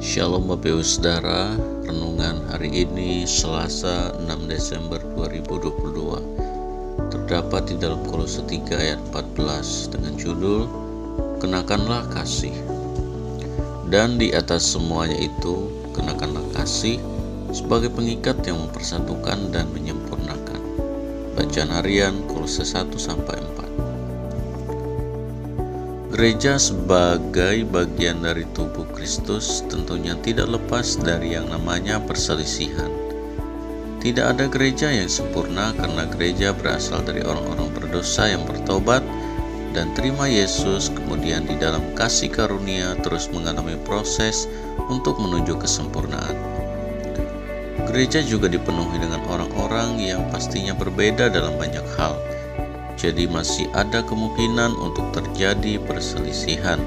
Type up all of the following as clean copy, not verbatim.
Shalom Bapak Ibu Saudara, renungan hari ini Selasa 6 Desember 2022 terdapat di dalam Kolose 3 ayat 14 dengan judul Kenakanlah Kasih. Dan di atas semuanya itu, kenakanlah kasih sebagai pengikat yang mempersatukan dan menyempurnakan. Bacaan harian Kolose 1-4. Gereja sebagai bagian dari tubuh Kristus tentunya tidak lepas dari yang namanya perselisihan. Tidak ada gereja yang sempurna karena gereja berasal dari orang-orang berdosa yang bertobat dan terima Yesus, kemudian di dalam kasih karunia terus mengalami proses untuk menuju kesempurnaan. Gereja juga dipenuhi dengan orang-orang yang pastinya berbeda dalam banyak hal. Jadi masih ada kemungkinan untuk terjadi perselisihan.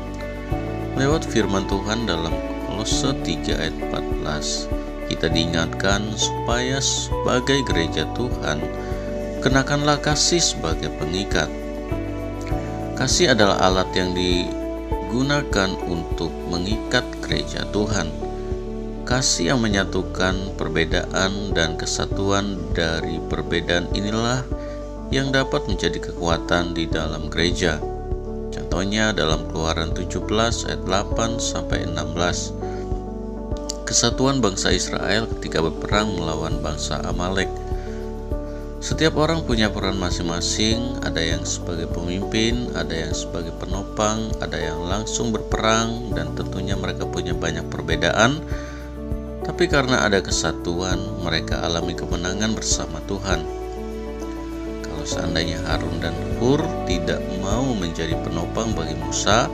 Lewat firman Tuhan dalam Kolose 3 ayat 14, kita diingatkan supaya sebagai gereja Tuhan, kenakanlah kasih sebagai pengikat. Kasih adalah alat yang digunakan untuk mengikat gereja Tuhan. Kasih yang menyatukan perbedaan dan kesatuan dari perbedaan inilah yang dapat menjadi kekuatan di dalam gereja. Contohnya dalam Keluaran 17 ayat 8-16. Kesatuan bangsa Israel ketika berperang melawan bangsa Amalek. Setiap orang punya peran masing-masing, ada yang sebagai pemimpin, ada yang sebagai penopang, ada yang langsung berperang, dan tentunya mereka punya banyak perbedaan. Tapi karena ada kesatuan, mereka alami kemenangan bersama Tuhan. Seandainya Harun dan Hur tidak mau menjadi penopang bagi Musa,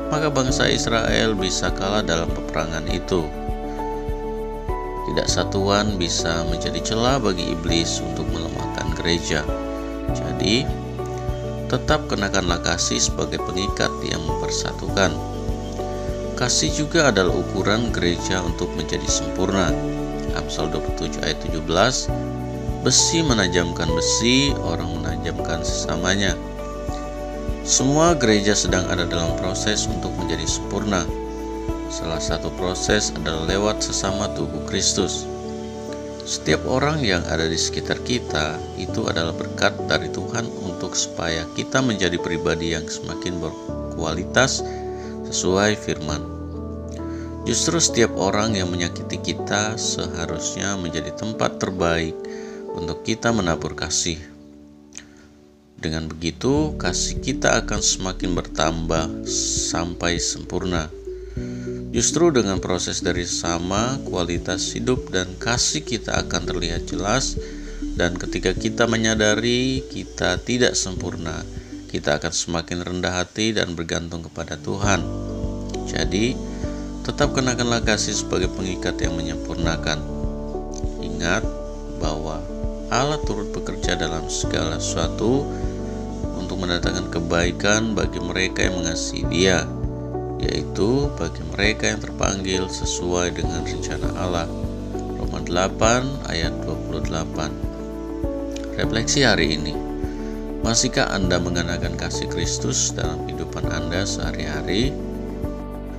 maka bangsa Israel bisa kalah dalam peperangan itu. Satuan bisa menjadi celah bagi iblis untuk melemahkan gereja. Jadi, tetap kenakanlah kasih sebagai pengikat yang mempersatukan. Kasih juga adalah ukuran gereja untuk menjadi sempurna. Amsal 27 ayat 17. Besi menajamkan besi, orang menajamkan sesamanya. Semua gereja sedang ada dalam proses untuk menjadi sempurna. Salah satu proses adalah lewat sesama tubuh Kristus. Setiap orang yang ada di sekitar kita itu adalah berkat dari Tuhan untuk supaya kita menjadi pribadi yang semakin berkualitas sesuai firman. Justru setiap orang yang menyakiti kita seharusnya menjadi tempat terbaik untuk kita menabur kasih. Dengan begitu, kasih kita akan semakin bertambah sampai sempurna. Justru dengan proses dari sama, kualitas hidup dan kasih kita akan terlihat jelas, dan ketika kita menyadari kita tidak sempurna, kita akan semakin rendah hati dan bergantung kepada Tuhan. Jadi, tetap kenakanlah kasih sebagai pengikat yang menyempurnakan. Ingat bahwa Allah turut bekerja dalam segala sesuatu untuk mendatangkan kebaikan bagi mereka yang mengasihi Dia, yaitu bagi mereka yang terpanggil sesuai dengan rencana Allah. Roma 8 ayat 28. Refleksi hari ini, masihkah Anda mengenakan kasih Kristus dalam kehidupan Anda sehari-hari?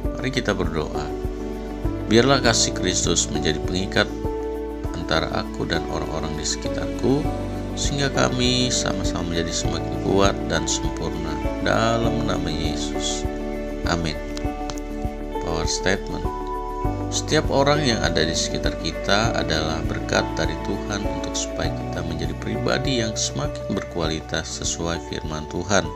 Mari kita berdoa. Biarlah kasih Kristus menjadi pengikat antara aku dan orang-orang di sekitarku, sehingga kami sama-sama menjadi semakin kuat dan sempurna dalam nama Yesus. Amin. Power statement. Setiap orang yang ada di sekitar kita adalah berkat dari Tuhan untuk supaya kita menjadi pribadi yang semakin berkualitas sesuai firman Tuhan.